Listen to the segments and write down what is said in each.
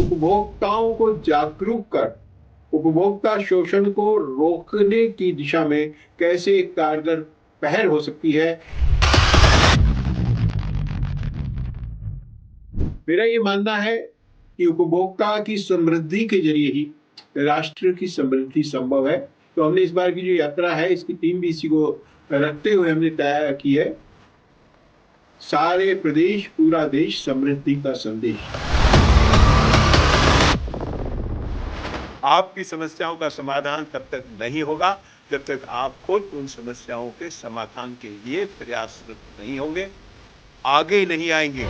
उपभोक्ताओं को जागरूक कर उपभोक्ता शोषण को रोकने की दिशा में कैसे एक कारगर पहल हो सकती है। मेरा ये मानना है कि उपभोक्ता की समृद्धि के जरिए ही राष्ट्र की समृद्धि संभव है। तो हमने इस बार की जो यात्रा है इसकी थीम भी इसी को रखते हुए हमने तय की है, सारे प्रदेश पूरा देश समृद्धि का संदेश। आपकी समस्याओं का समाधान तब तक नहीं होगा जब तक आप खुद उन समस्याओं के समाधान के लिए प्रयासरत नहीं होंगे, आगे नहीं आएंगे।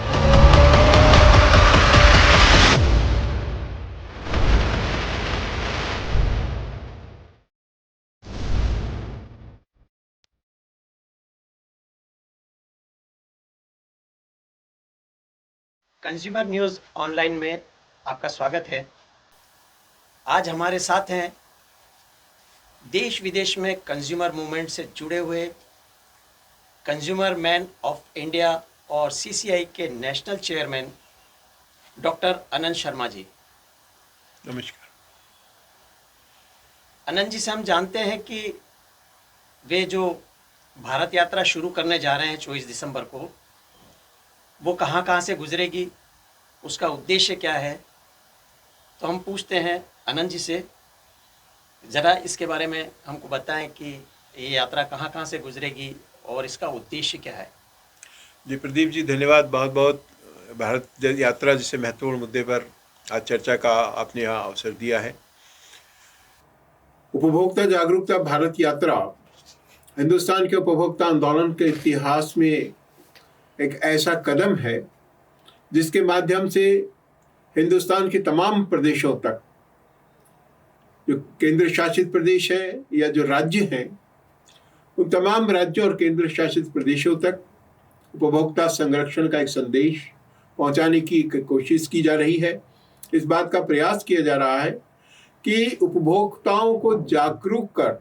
कंज्यूमर न्यूज़ ऑनलाइन में आपका स्वागत है। आज हमारे साथ हैं देश विदेश में कंज्यूमर मूवमेंट से जुड़े हुए कंज्यूमर मैन ऑफ इंडिया और सीसीआई के नेशनल चेयरमैन डॉक्टर अनंत शर्मा जी। नमस्कार। अनंत जी से हम जानते हैं कि वे जो भारत यात्रा शुरू करने जा रहे हैं 24 दिसंबर को, वो कहाँ कहाँ से गुजरेगी, उसका उद्देश्य क्या है। तो हम पूछते हैं अनंत जी से, ज़रा इसके बारे में हमको बताएं कि ये यात्रा कहाँ कहाँ से गुजरेगी और इसका उद्देश्य क्या है। जी प्रदीप जी, धन्यवाद बहुत बहुत। भारत यात्रा जैसे महत्वपूर्ण मुद्दे पर आज चर्चा का आपने यहाँ अवसर दिया है। उपभोक्ता जागरूकता भारत यात्रा हिंदुस्तान के उपभोक्ता आंदोलन के इतिहास में एक ऐसा कदम है जिसके माध्यम से हिंदुस्तान के तमाम प्रदेशों तक, जो केंद्र शासित प्रदेश है या जो राज्य हैं, उन तमाम राज्यों और केंद्र शासित प्रदेशों तक उपभोक्ता संरक्षण का एक संदेश पहुंचाने की कोशिश की जा रही है। इस बात का प्रयास किया जा रहा है कि उपभोक्ताओं को जागरूक कर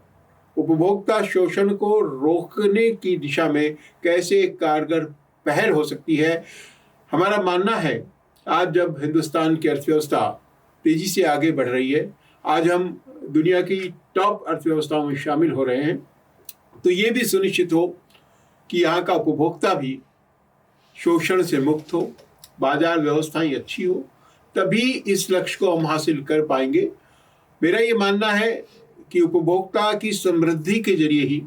उपभोक्ता शोषण को रोकने की दिशा में कैसे एक कारगर पहल हो सकती है। हमारा मानना है, आज जब हिंदुस्तान की अर्थव्यवस्था तेजी से आगे बढ़ रही है, आज हम दुनिया की टॉप अर्थव्यवस्थाओं में शामिल हो रहे हैं, तो ये भी सुनिश्चित हो कि यहाँ का उपभोक्ता भी शोषण से मुक्त हो, बाजार व्यवस्थाएं अच्छी हो, तभी इस लक्ष्य को हम हासिल कर पाएंगे। मेरा ये मानना है कि उपभोक्ता की समृद्धि के जरिए ही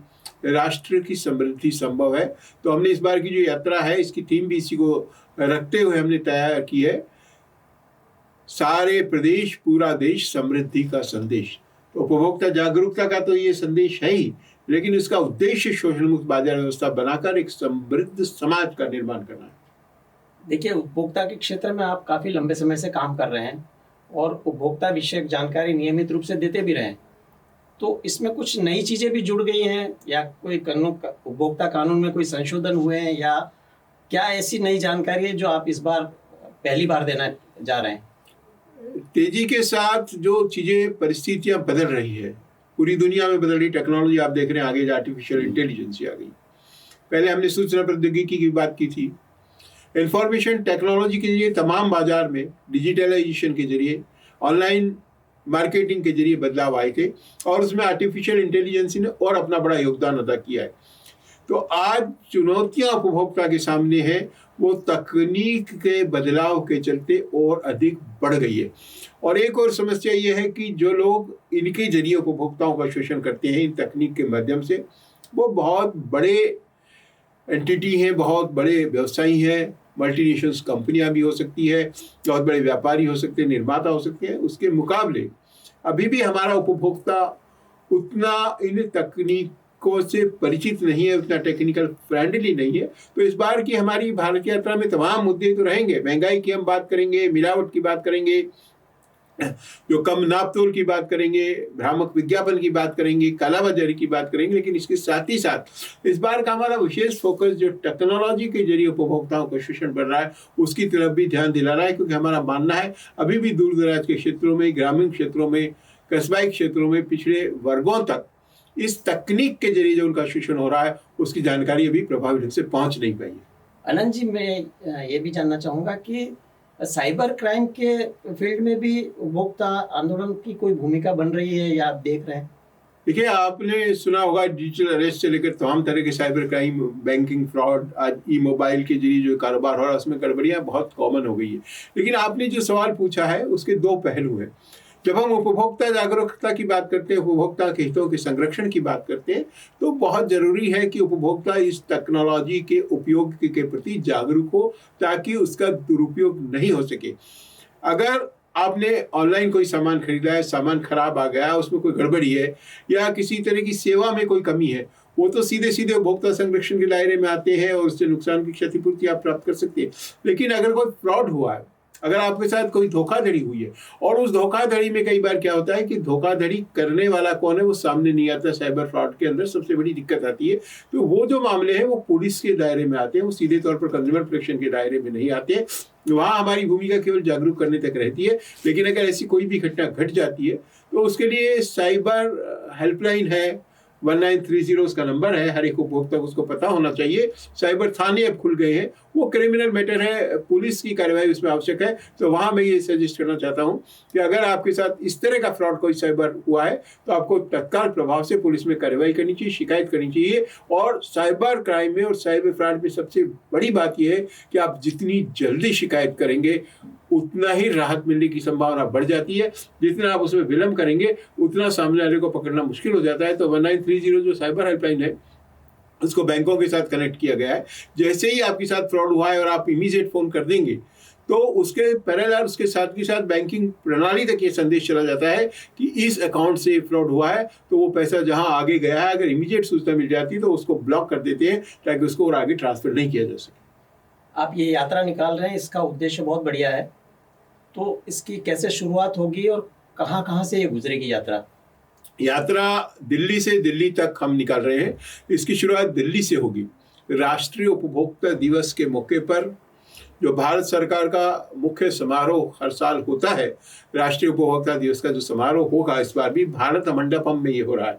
राष्ट्र की समृद्धि संभव है। तो हमने इस बार की जो यात्रा है इसकी थीम भी इसी को रखते हुए हमने तय की है, सारे प्रदेश पूरा देश समृद्धि का संदेश। तो उपभोक्ता जागरूकता का तो ये संदेश है ही, लेकिन इसका उद्देश्य शोषण मुक्त बाजार व्यवस्था बनाकर एक समृद्ध समाज का निर्माण करना है। देखिए, उपभोक्ता के क्षेत्र में आप काफ़ी लंबे समय से काम कर रहे हैं और उपभोक्ता विषयक जानकारी नियमित रूप से देते भी रहे हैं, तो इसमें कुछ नई चीज़ें भी जुड़ गई हैं या कोई कानून, उपभोक्ता कानून में कोई संशोधन हुए हैं, या क्या ऐसी नई जानकारी है जो आप इस बार पहली बार देना जा रहे हैं। तेजी के साथ जो चीजें परिस्थितियां बदल रही है, पूरी दुनिया में बदल रही टेक्नोलॉजी आप देख रहे हैं, आगे आर्टिफिशियल इंटेलिजेंस आ गई। पहले हमने सूचना प्रौद्योगिकी की बात की थी। इंफॉर्मेशन टेक्नोलॉजी के जरिए तमाम बाजार में डिजिटलाइजेशन के जरिए, ऑनलाइन मार्केटिंग के जरिए बदलाव आए थे और उसमें आर्टिफिशियल इंटेलिजेंस ने और अपना बड़ा योगदान अदा किया है। तो आज चुनौतियां उपभोक्ता के सामने है, वो तकनीक के बदलाव के चलते और अधिक बढ़ गई है। और एक और समस्या ये है कि जो लोग इनके जरिए उपभोक्ताओं का शोषण करते हैं इन तकनीक के माध्यम से, वो बहुत बड़े एंटिटी हैं, बहुत बड़े व्यवसायी हैं, मल्टीनेशनल कंपनियां भी हो सकती है, बहुत बड़े व्यापारी हो सकते हैं, निर्माता हो सकते हैं। उसके मुकाबले अभी भी हमारा उपभोक्ता उतना इन तकनीकों से परिचित नहीं है, उतना टेक्निकल फ्रेंडली नहीं है। तो इस बार की हमारी भारत यात्रा में तमाम मुद्दे तो रहेंगे। महंगाई की हम बात करेंगे, मिलावट की बात करेंगे, जो कम नापतोल की बात करेंगे, भ्रामक विज्ञापन की बात करेंगे, कालाबाजारी की बात करेंगे, लेकिन इसके साथ ही साथ इस बार का हमारा विशेष फोकस जो टेक्नोलॉजी के जरिए उपभोक्ताओं का शोषण बढ़ रहा है उसकी तरफ भी ध्यान दिला रहा है। क्योंकि हमारा मानना है अभी भी दूर दराज के क्षेत्रों में, ग्रामीण क्षेत्रों में, कस्बाई क्षेत्रों में पिछड़े वर्गों तक इस तकनीक के जरिए जो उनका शोषण हो रहा है उसकी जानकारी अभी प्रभावी ढंग से पहुंच नहीं पाई है। अनंत जी, मैं ये भी जानना चाहूँगा कि साइबर क्राइम के फील्ड में भी उपभोक्ता आंदोलन की कोई भूमिका बन रही है या आप देख रहे हैं? देखिए, आपने सुना होगा डिजिटल अरेस्ट से लेकर तमाम तरह के साइबर क्राइम, बैंकिंग फ्रॉड, आज ई मोबाइल के जरिए जो कारोबार हो रहा है उसमें गड़बड़ियाँ बहुत कॉमन हो गई है। लेकिन आपने जो सवाल पूछा है उसके दो पहलू हैं। जब हम उपभोक्ता जागरूकता की बात करते हैं, उपभोक्ता के हितों के संरक्षण की बात करते हैं, तो बहुत ज़रूरी है कि उपभोक्ता इस टेक्नोलॉजी के उपयोग के प्रति जागरूक हो ताकि उसका दुरुपयोग नहीं हो सके। अगर आपने ऑनलाइन कोई सामान खरीदा है, सामान खराब आ गया, उसमें कोई गड़बड़ी है या किसी तरह की सेवा में कोई कमी है, वो तो सीधे सीधे उपभोक्ता संरक्षण के दायरे में आते हैं और उससे नुकसान की क्षतिपूर्ति आप प्राप्त कर सकते हैं। लेकिन अगर कोई फ्रॉड हुआ है, अगर आपके साथ कोई धोखाधड़ी हुई है, और उस धोखाधड़ी में कई बार क्या होता है कि धोखाधड़ी करने वाला कौन है वो सामने नहीं आता, साइबर फ्रॉड के अंदर सबसे बड़ी दिक्कत आती है। तो वो जो मामले हैं वो पुलिस के दायरे में आते हैं, वो सीधे तौर पर कंज्यूमर प्रोटेक्शन के दायरे में नहीं आते। वहाँ हमारी भूमिका केवल जागरूक करने तक रहती है। लेकिन अगर ऐसी कोई भी घटना घट जाती है तो उसके लिए साइबर हेल्पलाइन है, 1930 उसका नंबर है, हर एक उपभोक्ता को उसको पता होना चाहिए। साइबर थाने अब खुल गए हैं, वो क्रिमिनल मैटर है, पुलिस की कार्रवाई उसमें आवश्यक है। तो वहाँ मैं ये सजेस्ट करना चाहता हूँ कि अगर आपके साथ इस तरह का फ्रॉड कोई साइबर हुआ है तो आपको तत्काल प्रभाव से पुलिस में कार्रवाई करनी चाहिए, शिकायत करनी चाहिए। और साइबर क्राइम में और साइबर फ्रॉड में सबसे बड़ी बात यह है कि आप जितनी जल्दी शिकायत करेंगे उतना ही राहत मिलने की संभावना बढ़ जाती है। जितना आप उसमें विलम्ब करेंगे उतना सामने वाले को पकड़ना मुश्किल हो जाता है। तो 1930 जो साइबर हेल्पलाइन है उसको बैंकों के साथ कनेक्ट किया गया है। जैसे ही आपके साथ फ्रॉड हुआ है और आप इमीडिएट फोन कर देंगे तो उसके पैरेलल उसके साथ के साथ बैंकिंग प्रणाली तक ये संदेश चला जाता है कि इस अकाउंट से फ्रॉड हुआ है। तो वो पैसा जहां आगे गया है, अगर इमीडिएट सूचना मिल जाती है तो उसको ब्लॉक कर देते हैं ताकि उसको और आगे ट्रांसफर नहीं किया जा सके। आप ये यात्रा निकाल रहे हैं, इसका उद्देश्य बहुत बढ़िया है। तो इसकी कैसे शुरुआत होगी और कहाँ कहाँ से ये गुजरेगी यात्रा? यात्रा दिल्ली से दिल्ली तक हम निकाल रहे हैं। इसकी शुरुआत दिल्ली से होगी। राष्ट्रीय उपभोक्ता दिवस के मौके पर जो भारत सरकार का मुख्य समारोह हर साल होता है, राष्ट्रीय उपभोक्ता दिवस का जो समारोह होगा इस बार भी भारत मंडपम में ये हो रहा है।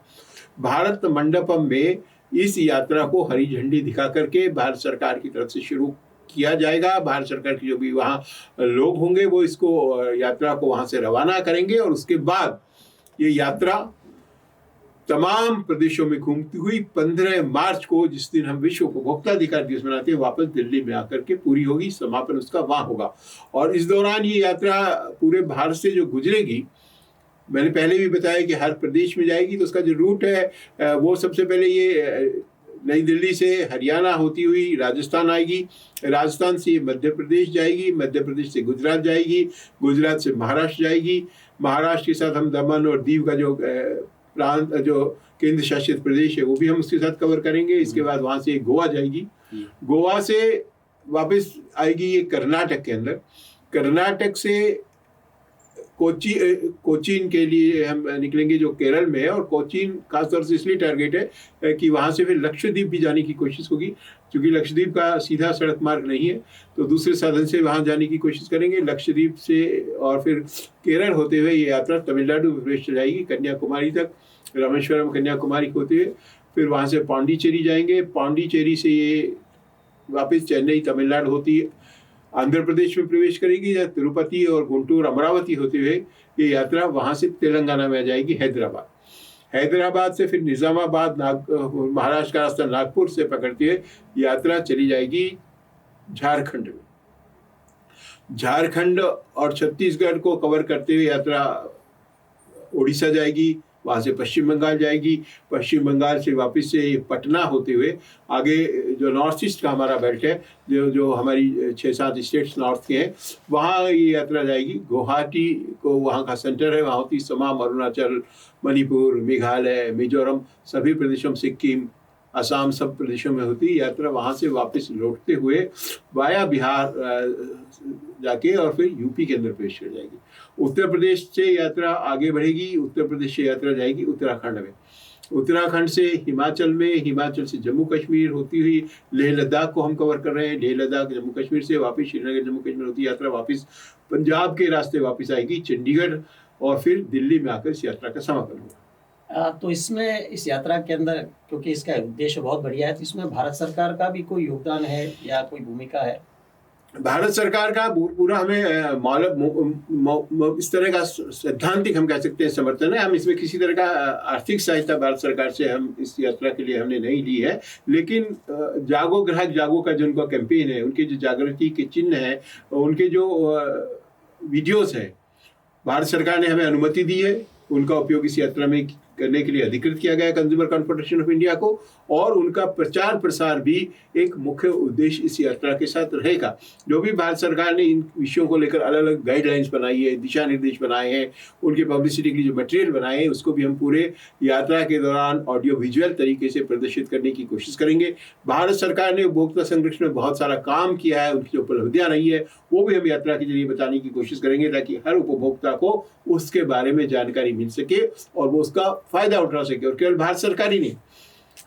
भारत मंडपम में इस यात्रा को हरी झंडी दिखा करके भारत सरकार की तरफ से शुरू किया जाएगा। भारत सरकार के जो भी वहाँ लोग होंगे वो इसको यात्रा को वहाँ से रवाना करेंगे और उसके बाद ये यात्रा तमाम प्रदेशों में घूमती हुई 15 मार्च को, जिस दिन हम विश्व उपभोक्ता अधिकार दिवस मनाते हैं, वापस दिल्ली में आकर के पूरी होगी। समापन उसका वहाँ होगा। और इस दौरान ये यात्रा पूरे भारत से जो गुजरेगी, मैंने पहले भी बताया कि हर प्रदेश में जाएगी। तो उसका जो रूट है वो सबसे पहले ये नई दिल्ली से हरियाणा होती हुई राजस्थान आएगी, राजस्थान से मध्य प्रदेश जाएगी, मध्य प्रदेश से गुजरात जाएगी, गुजरात से महाराष्ट्र जाएगी, महाराष्ट्र के साथ हम दमन और दीव का जो प्रांत, जो केंद्र शासित प्रदेश है, वो भी हम उसके साथ कवर करेंगे। इसके बाद वहाँ से गोवा जाएगी, गोवा से वापस आएगी ये कर्नाटक के अंदर, कर्नाटक से कोचीन के लिए हम निकलेंगे जो केरल में है। और कोचीन खासतौर से इसलिए टारगेट है कि वहाँ से फिर लक्षद्वीप भी जाने की कोशिश होगी, क्योंकि लक्षद्वीप का सीधा सड़क मार्ग नहीं है, तो दूसरे साधन से वहाँ जाने की कोशिश करेंगे लक्षद्वीप से। और फिर केरल होते हुए ये यात्रा तमिलनाडु प्रवेश जाएगी कन्याकुमारी तक, रामेश्वरम कन्याकुमारी होते हुए फिर वहाँ से पांडिचेरी जाएंगे, पांडिचेरी से ये वापस चेन्नई तमिलनाडु होती है आंध्र प्रदेश में प्रवेश करेगी, या तिरुपति और गुंटूर अमरावती होते हुए ये यात्रा वहाँ से तेलंगाना में आ जाएगी हैदराबाद। हैदराबाद से फिर निज़ामाबाद, महाराष्ट्र का रास्ता नागपुर से पकड़ते हुए यात्रा चली जाएगी झारखंड में। झारखंड और छत्तीसगढ़ को कवर करते हुए यात्रा उड़ीसा जाएगी, वहाँ से पश्चिम बंगाल जाएगी, पश्चिम बंगाल से वापस से पटना होते हुए आगे जो नॉर्थ ईस्ट का हमारा बेल्ट है, जो हमारी 6-7 स्टेट्स नॉर्थ के हैं, वहाँ ये यात्रा जाएगी। गुवाहाटी को वहाँ का सेंटर है, वहाँ होती तमाम अरुणाचल, मणिपुर, मेघालय, मिजोरम सभी प्रदेशों, सिक्किम, असम सब प्रदेशों में होती यात्रा। वहाँ से वापस लौटते हुए वाया बिहार जाके और फिर यूपी के अंदर प्रवेश कर जाएगी। उत्तर प्रदेश से यात्रा आगे बढ़ेगी, उत्तर प्रदेश से यात्रा जाएगी उत्तराखंड में, उत्तराखंड से हिमाचल में, हिमाचल से जम्मू कश्मीर होती हुई लेह लद्दाख को हम कवर कर रहे हैं। लेह लद्दाख जम्मू कश्मीर से वापस श्रीनगर जम्मू कश्मीर होती यात्रा वापस पंजाब के रास्ते वापस आएगी चंडीगढ़, और फिर दिल्ली में आकर इस यात्रा का समापन होगा। तो इसमें इस यात्रा के अंदर, क्योंकि इसका उद्देश्य बहुत बढ़िया है, तो इसमें भारत सरकार का भी कोई योगदान है या कोई भूमिका है? भारत सरकार का पूरा हमें इस तरह का सैद्धांतिक हम कह सकते हैं समर्थन है। हम इसमें किसी तरह का आर्थिक सहायता भारत सरकार से हम इस यात्रा के लिए हमने नहीं ली है, लेकिन जागो ग्राहक जागो का जो उनका कैंपेन है, उनके जो जागृति के चिन्ह है, उनके जो वीडियोस है, भारत सरकार ने हमें अनुमति दी है। उनका उपयोग इस यात्रा में करने के लिए अधिकृत किया गया है कंज्यूमर कॉन्फेडरेशन ऑफ इंडिया को, और उनका प्रचार प्रसार भी एक मुख्य उद्देश्य इस यात्रा के साथ रहेगा। जो भी भारत सरकार ने इन विषयों को लेकर अलग अलग गाइडलाइंस बनाई है, दिशा निर्देश बनाए हैं, उनके पब्लिसिटी के लिए जो मटेरियल बनाए हैं, उसको भी हम पूरे यात्रा के दौरान ऑडियो विजुअल तरीके से प्रदर्शित करने की कोशिश करेंगे। भारत सरकार ने उपभोक्ता संरक्षण में बहुत सारा काम किया है, उनकी जो उपलब्धियां रही है वो भी हम यात्रा के जरिए बताने की कोशिश करेंगे, ताकि हर उपभोक्ता को उसके बारे में जानकारी मिल सके और वो उसका फायदा उठा सके। और केवल भारत सरकार ही नहीं,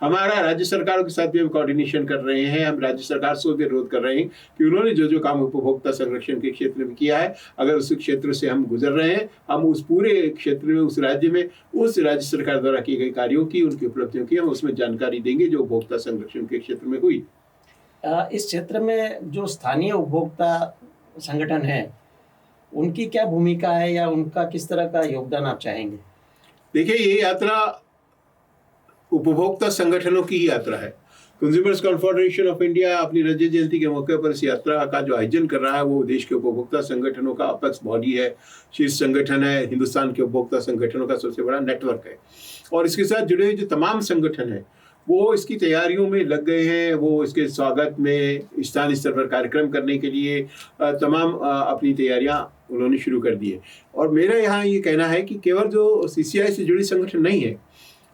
हमारा राज्य सरकारों के साथ भी हम कोऑर्डिनेशन कर रहे हैं। हम राज्य सरकार से भी अनुरोध कर रहे हैं कि उन्होंने जो जो काम उपभोक्ता संरक्षण के क्षेत्र में किया है, अगर उस क्षेत्र से हम गुजर रहे हैं, हम उस पूरे क्षेत्र में, उस राज्य में, उस राज्य सरकार द्वारा किए गए कार्यों की, उनकी उपलब्धियों की हम उसमें जानकारी देंगे जो उपभोक्ता संरक्षण के क्षेत्र में हुई। इस क्षेत्र में जो स्थानीय उपभोक्ता संगठन है, उनकी क्या भूमिका है या उनका किस तरह का योगदान आप चाहेंगे? देखिए, ये यात्रा उपभोक्ता संगठनों की ही यात्रा है। कंज्यूमर्स कॉन्फेडरेशन ऑफ इंडिया अपनी रजत जयंती के मौके पर इस यात्रा का जो आयोजन कर रहा है, वो देश के उपभोक्ता संगठनों का अपेक्स बॉडी है, शीर्ष संगठन है, हिंदुस्तान के उपभोक्ता संगठनों का सबसे बड़ा नेटवर्क है। और इसके साथ जुड़े हुए जो तमाम संगठन हैं, वो इसकी तैयारियों में लग गए हैं। वो इसके स्वागत में स्थानीय स्तर पर कार्यक्रम करने के लिए तमाम अपनी तैयारियां उन्होंने शुरू कर दी है। और मेरा यहाँ ये कहना है कि केवल जो सीसीआई से जुड़ी संगठन नहीं है,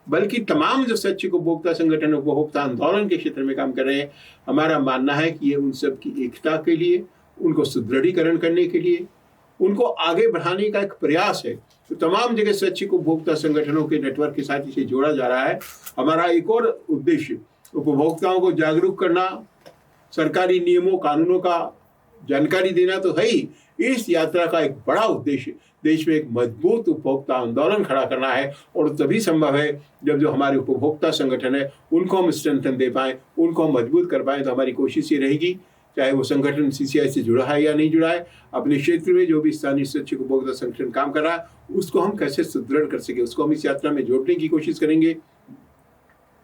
बल्कि तमाम जो स्वैच्छिक उपभोक्ता संगठन उपभोक्ता आंदोलन के क्षेत्र में काम कर रहे हैं, हमारा मानना है कि ये उन सब की एकता के लिए, उनको सुदृढ़ीकरण करने के लिए, उनको आगे बढ़ाने का एक प्रयास है। तो तमाम जगह स्वैच्छिक उपभोक्ता संगठनों के नेटवर्क के साथ इसे जोड़ा जा रहा है। हमारा एक और उद्देश्य उपभोक्ताओं को जागरूक करना, सरकारी नियमों कानूनों का जानकारी देना तो है ही। इस यात्रा का एक बड़ा उद्देश्य देश में एक मजबूत उपभोक्ता आंदोलन खड़ा करना है, और तभी संभव है जब जो हमारे उपभोक्ता संगठन है उनको हम स्ट्रेंथन दे पाएँ, उनको हम मजबूत कर पाएँ। तो हमारी कोशिश ये रहेगी, चाहे वो संगठन सीसीआई से जुड़ा है या नहीं जुड़ा है, अपने क्षेत्र में जो भी स्थानीय स्वैच्छिक उपभोक्ता संगठन काम कर रहा है उसको हम कैसे सुदृढ़ कर सके, उसको हम इस यात्रा में जोड़ने की कोशिश करेंगे।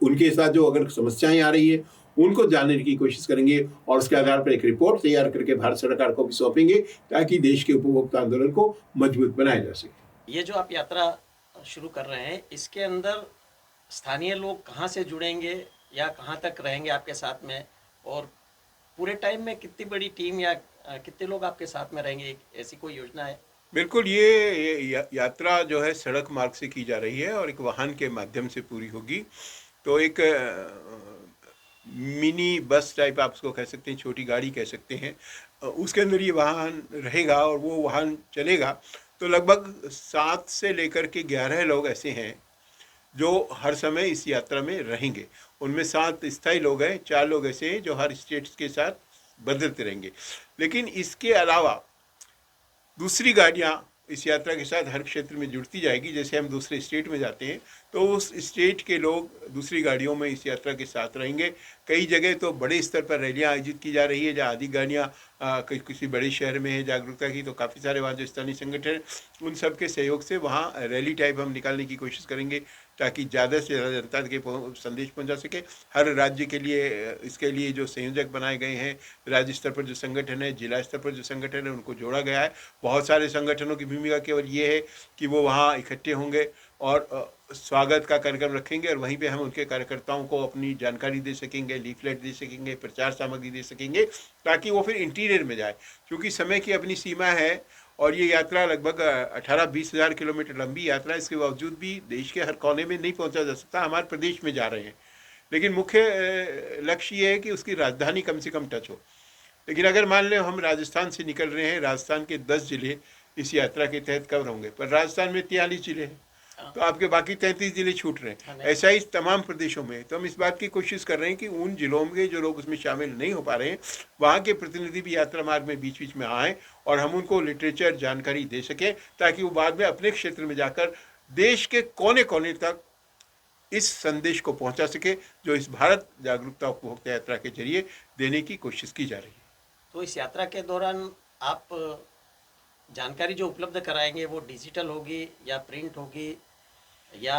उनके साथ जो अगर समस्याएं आ रही है उनको जानने की कोशिश करेंगे, और उसके आधार पर एक रिपोर्ट तैयार करके भारत सरकार को भी सौंपेंगे, ताकि देश के उपभोक्ता आंदोलन को मजबूत बनाया जा सके। ये जो आप यात्रा शुरू कर रहे हैं, इसके अंदर स्थानीय लोग कहाँ से जुड़ेंगे या कहाँ तक रहेंगे आपके साथ में, और पूरे टाइम में कितनी बड़ी टीम या कितने लोग आपके साथ में रहेंगे, ऐसी कोई योजना है? बिल्कुल, ये यात्रा जो है सड़क मार्ग से की जा रही है और एक वाहन के माध्यम से पूरी होगी। तो एक मिनी बस टाइप आप उसको कह सकते हैं, छोटी गाड़ी कह सकते हैं, उसके अंदर ये वाहन रहेगा और वो वाहन चलेगा। तो लगभग 7 से लेकर के 11 लोग ऐसे हैं जो हर समय इस यात्रा में रहेंगे। उनमें 7 स्थायी लोग हैं, 4 लोग ऐसे हैं जो हर स्टेट्स के साथ बदलते रहेंगे। लेकिन इसके अलावा दूसरी गाड़ियाँ इस यात्रा के साथ हर क्षेत्र में जुड़ती जाएगी। जैसे हम दूसरे स्टेट में जाते हैं तो उस स्टेट के लोग दूसरी गाड़ियों में इस यात्रा के साथ रहेंगे। कई जगह तो बड़े स्तर पर रैलियां आयोजित की जा रही है, जहाँ आधी गाड़ियाँ किसी बड़े शहर में है जागरूकता की, तो काफ़ी सारे वहाँ जो स्थानीय संगठन उन सब के सहयोग से वहाँ रैली टाइप हम निकालने की कोशिश करेंगे, ताकि ज़्यादा से ज़्यादा जनता के संदेश पहुँचा सके। हर राज्य के लिए इसके लिए जो संयोजक बनाए गए हैं, राज्य स्तर पर जो संगठन है, जिला स्तर पर जो संगठन है, उनको जोड़ा गया है। बहुत सारे संगठनों की भूमिका केवल ये है कि वो वहाँ इकट्ठे होंगे और स्वागत का कार्यक्रम रखेंगे, और वहीं पे हम उनके कार्यकर्ताओं को अपनी जानकारी दे सकेंगे, लीफलेट दे सकेंगे, प्रचार सामग्री दे सकेंगे, ताकि वो फिर इंटीरियर में जाए। क्योंकि समय की अपनी सीमा है और ये यात्रा लगभग 18-20 हज़ार किलोमीटर लंबी यात्रा है। इसके बावजूद भी देश के हर कोने में नहीं पहुंचा जा सकता। हमारे प्रदेश में जा रहे हैं, लेकिन मुख्य लक्ष्य ये है कि उसकी राजधानी कम से कम टच हो। लेकिन अगर मान लें हम राजस्थान से निकल रहे हैं, राजस्थान के 10 जिले इस यात्रा के तहत कवर होंगे, पर राजस्थान में 43 जिले हैं, तो आपके बाकी 33 जिले छूट रहे हैं। ऐसा ही तमाम प्रदेशों में। तो हम इस बात की कोशिश कर रहे हैं कि उन जिलों में जो लोग उसमें शामिल नहीं हो पा रहे हैं, वहाँ के प्रतिनिधि भी यात्रा मार्ग में बीच बीच में आएँ और हम उनको लिटरेचर जानकारी दे सकें, ताकि वो बाद में अपने क्षेत्र में जाकर देश के कोने कोने तक इस संदेश को पहुँचा सके, जो इस भारत जागरूकता उपभोक्ता यात्रा के जरिए देने की कोशिश की जा रही है। तो इस यात्रा के दौरान आप जानकारी जो उपलब्ध कराएंगे वो डिजिटल होगी या प्रिंट होगी, या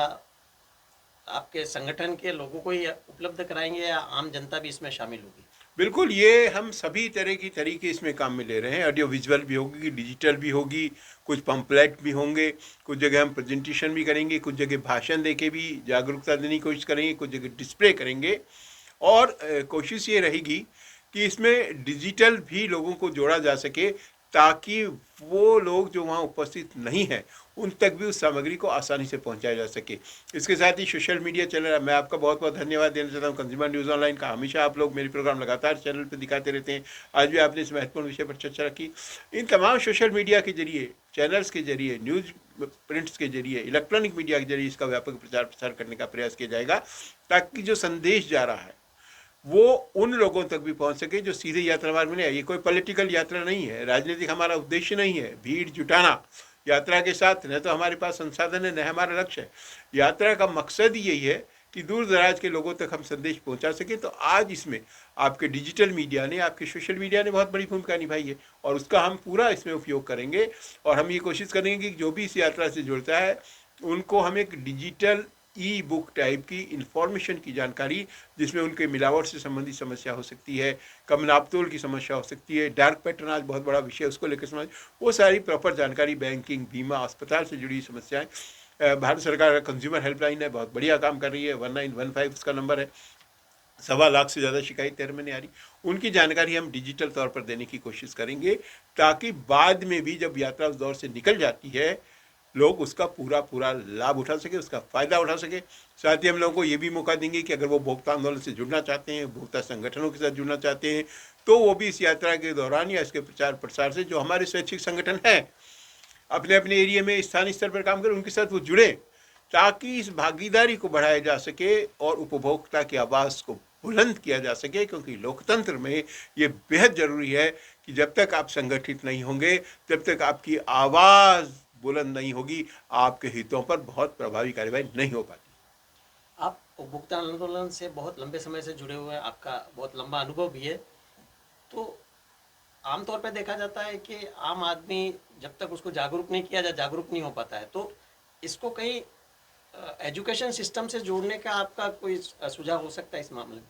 आपके संगठन के लोगों को ही उपलब्ध कराएंगे, या आम जनता भी इसमें शामिल होगी? बिल्कुल, ये हम सभी तरह की तरीके इसमें काम में ले रहे हैं। ऑडियो विजुअल भी होगी, डिजिटल भी होगी, कुछ पम्पलेट भी होंगे, कुछ जगह हम प्रेजेंटेशन भी करेंगे, कुछ जगह भाषण देके भी जागरूकता देने की कोशिश करेंगे, कुछ जगह डिस्प्ले करेंगे। और कोशिश ये रहेगी कि इसमें डिजिटल भी लोगों को जोड़ा जा सके, ताकि वो लोग जो वहाँ उपस्थित नहीं हैं उन तक भी उस सामग्री को आसानी से पहुँचाया जा सके। इसके साथ ही सोशल मीडिया चैनल, मैं आपका बहुत बहुत धन्यवाद देना चाहता हूँ कंज्यूमर न्यूज़ ऑनलाइन का। हमेशा आप लोग मेरे प्रोग्राम लगातार चैनल पर दिखाते रहते हैं। आज भी आपने इस महत्वपूर्ण विषय पर चर्चा की। इन तमाम सोशल मीडिया के जरिए, चैनल्स के जरिए, न्यूज़ प्रिंट्स के जरिए, इलेक्ट्रॉनिक मीडिया के जरिए इसका व्यापक प्रचार प्रसार करने का प्रयास किया जाएगा, ताकि जो संदेश जा रहा है वो उन लोगों तक भी पहुंच सके जो सीधे यात्रा मार्ग में नहीं है। ये कोई पॉलिटिकल यात्रा नहीं है, राजनीतिक हमारा उद्देश्य नहीं है भीड़ जुटाना यात्रा के साथ। न तो हमारे पास संसाधन है, न हमारा लक्ष्य है। यात्रा का मकसद ही यही है कि दूर दराज के लोगों तक हम संदेश पहुंचा सके। तो आज इसमें आपके डिजिटल मीडिया ने, आपके सोशल मीडिया ने बहुत बड़ी भूमिका निभाई है, और उसका हम पूरा इसमें उपयोग करेंगे। और हम ये कोशिश करेंगे कि जो भी इस यात्रा से जुड़ता है उनको हम एक डिजिटल ई बुक टाइप की इंफॉर्मेशन की जानकारी, जिसमें उनके मिलावट से संबंधित समस्या हो सकती है, कम नापतोल की समस्या हो सकती है, डार्क पैटर्न बहुत बड़ा विषय, उसको लेकर समझ, वो सारी प्रॉपर जानकारी, बैंकिंग, बीमा, अस्पताल से जुड़ी समस्याएं, भारत सरकार का कंज्यूमर हेल्पलाइन है, बहुत बढ़िया काम कर रही है, 1915 उसका नंबर है। 1.25 लाख से ज़्यादा शिकायत 13 महीने आ रही, उनकी जानकारी हम डिजिटल तौर पर देने की कोशिश करेंगे, ताकि बाद में भी जब यात्रा उस दौर से निकल जाती है लोग उसका पूरा लाभ उठा सके, उसका फ़ायदा उठा सके। साथ ही हम लोगों को ये भी मौका देंगे कि अगर वो उपभोक्ता आंदोलन से जुड़ना चाहते हैं, उपभोक्ता संगठनों के साथ जुड़ना चाहते हैं, तो वो भी इस यात्रा के दौरान या इसके प्रचार प्रसार से, जो हमारे स्वैच्छिक संगठन हैं अपने अपने एरिया में स्थानीय स्तर पर काम करें, उनके साथ वो जुड़े, ताकि इस भागीदारी को बढ़ाया जा सके और उपभोक्ता की आवाज़ को बुलंद किया जा सके। क्योंकि लोकतंत्र में ये बेहद ज़रूरी है कि जब तक आप संगठित नहीं होंगे, तब तक आपकी आवाज़ बुलंद नहीं होगी, आपके हितों पर बहुत प्रभावी कार्यवाही नहीं हो पाती। आप उपभोक्ता आंदोलन से बहुत लंबे समय से जुड़े हुए हैं, आपका बहुत लंबा अनुभव भी है। तो आमतौर पर देखा जाता है कि आम आदमी जब तक उसको जागरूक नहीं किया जागरूक नहीं हो पाता है। तो इसको कहीं एजुकेशन सिस्टम से जोड़ने का आपका कोई सुझाव हो सकता है इस मामले में?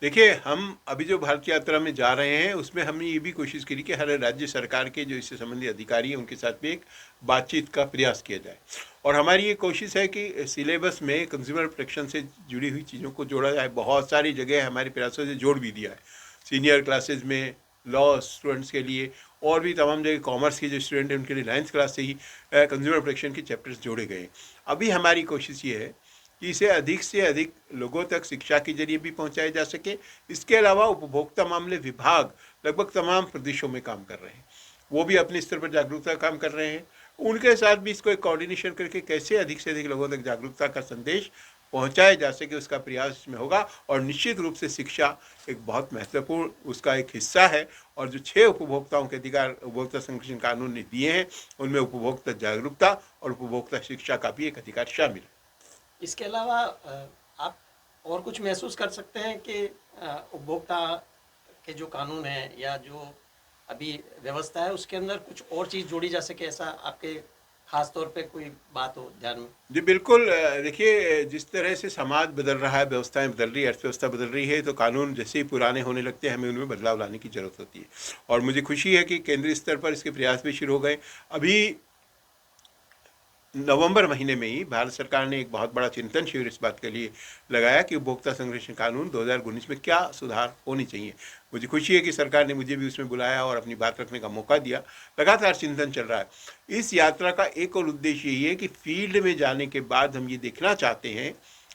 देखिए, हम अभी जो भारत यात्रा में जा रहे हैं उसमें हमने ये भी कोशिश करी कि हर राज्य सरकार के जो इससे संबंधित अधिकारी हैं उनके साथ भी एक बातचीत का प्रयास किया जाए। और हमारी ये कोशिश है कि सिलेबस में कंज्यूमर प्रोटेक्शन से जुड़ी हुई चीज़ों को जोड़ा जाए। बहुत सारी जगह हमारे प्रयासों से जोड़ भी दिया है। सीनियर क्लासेज में लॉ स्टूडेंट्स के लिए, और भी तमाम जगह कॉमर्स के जो स्टूडेंट हैं उनके लिए 9th क्लास से ही कंज्यूमर प्रोटेक्शन के चैप्टर्स जोड़े गए। अभी हमारी कोशिश ये है कि इसे अधिक से अधिक लोगों तक शिक्षा के जरिए भी पहुंचाया जा सके। इसके अलावा उपभोक्ता मामले विभाग लगभग तमाम प्रदेशों में काम कर रहे हैं, वो भी अपने स्तर पर जागरूकता काम कर रहे हैं। उनके साथ भी इसको एक कोऑर्डिनेशन करके कैसे अधिक से अधिक लोगों तक जागरूकता का संदेश पहुंचाया जा सके, उसका प्रयास इसमें होगा। और निश्चित रूप से शिक्षा एक बहुत महत्वपूर्ण उसका एक हिस्सा है। और जो 6 उपभोक्ताओं के अधिकार उपभोक्ता संरक्षण कानून ने दिए हैं, उनमें उपभोक्ता जागरूकता और उपभोक्ता शिक्षा का भी एक अधिकार शामिल है। इसके अलावा आप और कुछ महसूस कर सकते हैं कि उपभोक्ता के जो कानून है या जो अभी व्यवस्था है उसके अंदर कुछ और चीज़ जोड़ी जा सके, ऐसा आपके खास तौर पे कोई बात हो ध्यान में? जी बिल्कुल। देखिए, जिस तरह से समाज बदल रहा है, व्यवस्थाएं बदल रही है, अर्थव्यवस्था बदल रही है, तो कानून जैसे ही पुराने होने लगते हैं हमें उनमें बदलाव लाने की ज़रूरत होती है। और मुझे खुशी है कि केंद्रीय स्तर पर इसके प्रयास भी शुरू हो गए। अभी नवंबर महीने में ही भारत सरकार ने एक बहुत बड़ा चिंतन शिविर इस बात के लिए लगाया कि उपभोक्ता संरक्षण कानून 2019 में क्या सुधार होने चाहिए। मुझे खुशी है कि सरकार ने मुझे भी उसमें बुलाया और अपनी बात रखने का मौका दिया। लगातार चिंतन चल रहा है। इस यात्रा का एक और उद्देश्य यही है कि फील्ड में जाने के बाद हम ये देखना चाहते हैं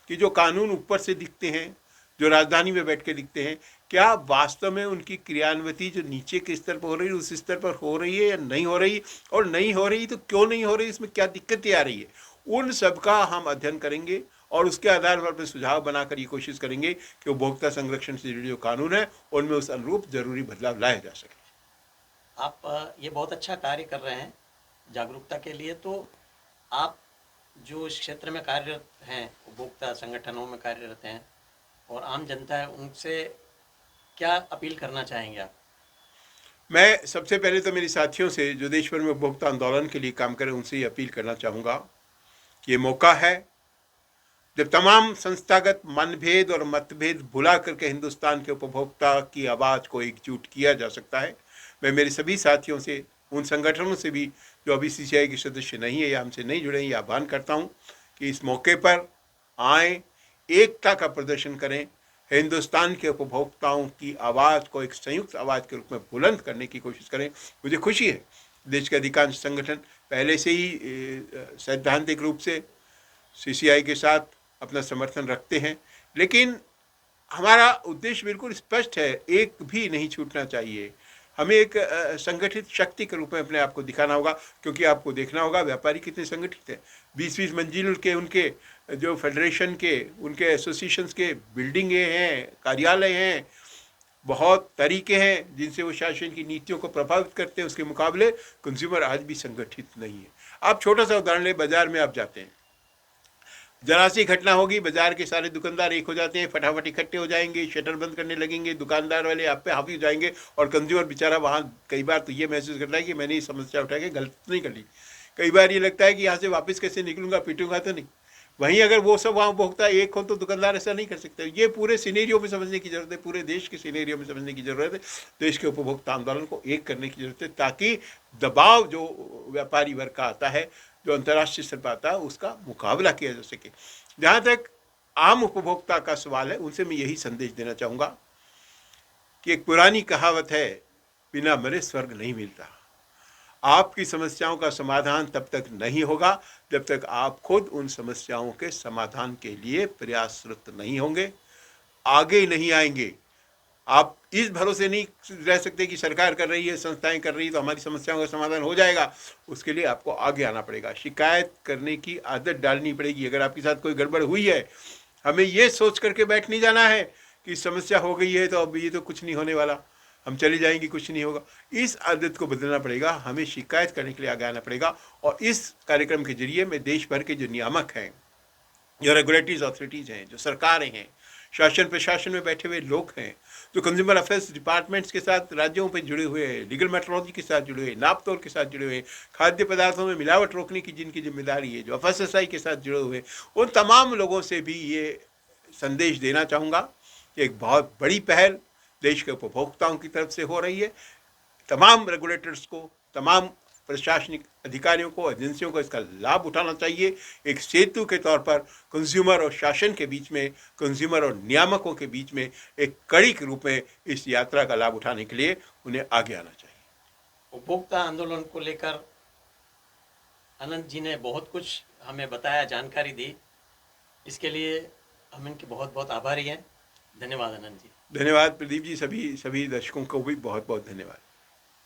कि जो कानून ऊपर से दिखते हैं, जो राजधानी में बैठ के दिखते हैं, क्या वास्तव में उनकी क्रियान्विति जो नीचे के स्तर पर हो रही है उस स्तर पर हो रही है या नहीं हो रही, और नहीं हो रही तो क्यों नहीं हो रही, इसमें क्या दिक्कतें आ रही है, उन सब का हम अध्ययन करेंगे। और उसके आधार पर अपने सुझाव बनाकर ये कोशिश करेंगे कि उपभोक्ता संरक्षण से जुड़े जो कानून है उनमें उस अनुरूप जरूरी बदलाव लाया जा सके। आप ये बहुत अच्छा कार्य कर रहे हैं जागरूकता के लिए। तो आप जो इस क्षेत्र में कार्यरत हैं, उपभोक्ता संगठनों में कार्यरत हैं और आम जनता है, उनसे क्या अपील करना चाहेंगे आप? मैं सबसे पहले तो मेरे साथियों से जो देश भर में उपभोक्ता आंदोलन के लिए काम करें उनसे ये अपील करना चाहूँगा कि ये मौका है जब तमाम संस्थागत मनभेद और मतभेद भुला करके हिंदुस्तान के उपभोक्ता की आवाज़ को एकजुट किया जा सकता है। मैं मेरे सभी साथियों से, उन संगठनों से भी जो अभी CCI के सदस्य नहीं है या हमसे नहीं जुड़े हैं, ये आह्वान करता हूँ कि इस मौके पर आएँ, एकता का प्रदर्शन करें, हिंदुस्तान के उपभोक्ताओं की आवाज़ को एक संयुक्त आवाज़ के रूप में बुलंद करने की कोशिश करें। मुझे खुशी है देश के अधिकांश संगठन पहले से ही सैद्धांतिक रूप से CCI के साथ अपना समर्थन रखते हैं, लेकिन हमारा उद्देश्य बिल्कुल स्पष्ट है, एक भी नहीं छूटना चाहिए। हमें एक संगठित शक्ति के रूप में अपने आप को दिखाना होगा, क्योंकि आपको देखना होगा व्यापारी कितने संगठित हैं। 20-20 मंजिल के उनके जो फेडरेशन के, उनके एसोसिएशंस के बिल्डिंगें हैं, कार्यालय हैं, बहुत तरीके हैं जिनसे वो शासन की नीतियों को प्रभावित करते हैं। उसके मुकाबले कंज्यूमर आज भी संगठित नहीं है। आप छोटा सा उदाहरण लें, बाजार में आप जाते हैं, जरा सी घटना होगी, बाजार के सारे दुकानदार एक हो जाते हैं, फटाफट इकट्ठे हो जाएंगे, शटर बंद करने लगेंगे, दुकानदार वाले आप पे हावी हो जाएंगे और कंज्यूमर बेचारा वहाँ कई बार तो ये महसूस करता है कि मैंने ये समस्या उठा के गलत नहीं कर ली। कई बार ये लगता है कि यहाँ से वापस कैसे निकलूंगा, पीटूंगा तो नहीं। वहीं अगर वो सब वहाँ उपभोक्ता एक हो तो दुकानदार ऐसा नहीं कर सकते। ये पूरे सिनेरियो में समझने की जरूरत है, पूरे देश के सिनेरियो में समझने की जरूरत है। देश के उपभोक्ता आंदोलन को एक करने की जरूरत है, ताकि दबाव जो व्यापारी वर्ग का आता है, जो अंतर्राष्ट्रीय स्तर पर आता है, उसका मुकाबला किया जा सके। जहाँ तक आम उपभोक्ता का सवाल है, उनसे मैं यही संदेश देना चाहूँगा कि एक पुरानी कहावत है, बिना मरे स्वर्ग नहीं मिलता। आपकी समस्याओं का समाधान तब तक नहीं होगा जब तक आप खुद उन समस्याओं के समाधान के लिए प्रयासरत नहीं होंगे, आगे नहीं आएंगे। आप इस भरोसे नहीं रह सकते कि सरकार कर रही है, संस्थाएं कर रही है तो हमारी समस्याओं का समाधान हो जाएगा। उसके लिए आपको आगे आना पड़ेगा, शिकायत करने की आदत डालनी पड़ेगी। अगर आपके साथ कोई गड़बड़ हुई है, हमें ये सोच करके बैठ नहीं जाना है कि समस्या हो गई है तो अब ये तो कुछ नहीं होने वाला, हम चले जाएंगे, कुछ नहीं होगा। इस आदत को बदलना पड़ेगा, हमें शिकायत करने के लिए आगे आना पड़ेगा। और इस कार्यक्रम के जरिए मैं देश भर के जो नियामक हैं, जो रेगुलेटरी अथॉरिटीज़ हैं, जो सरकारें हैं, शासन प्रशासन में बैठे हुए लोग हैं, जो कंज्यूमर अफेयर्स डिपार्टमेंट्स के साथ राज्यों पे जुड़े हुए हैं, लीगल मेट्रोलॉजी के साथ जुड़े हुए, नाप तोल के साथ जुड़े हुए, खाद्य पदार्थों में मिलावट रोकने की जिनकी जिम्मेदारी है, जो FSSAI के साथ जुड़े हुए, उन तमाम लोगों से भी ये संदेश देना चाहूँगा कि एक बहुत बड़ी पहल देश के उपभोक्ताओं की तरफ से हो रही है। तमाम रेगुलेटर्स को, तमाम प्रशासनिक अधिकारियों को, एजेंसियों को इसका लाभ उठाना चाहिए। एक सेतु के तौर पर कंज्यूमर और शासन के बीच में, कंज्यूमर और नियामकों के बीच में एक कड़ी के रूप में इस यात्रा का लाभ उठाने के लिए उन्हें आगे आना चाहिए। उपभोक्ता आंदोलन को लेकर अनंत जी ने बहुत कुछ हमें बताया, जानकारी दी। इसके लिए हम इनके बहुत बहुत आभारी हैं। धन्यवाद अनंत जी। धन्यवाद प्रदीप जी, सभी दर्शकों को भी बहुत बहुत धन्यवाद।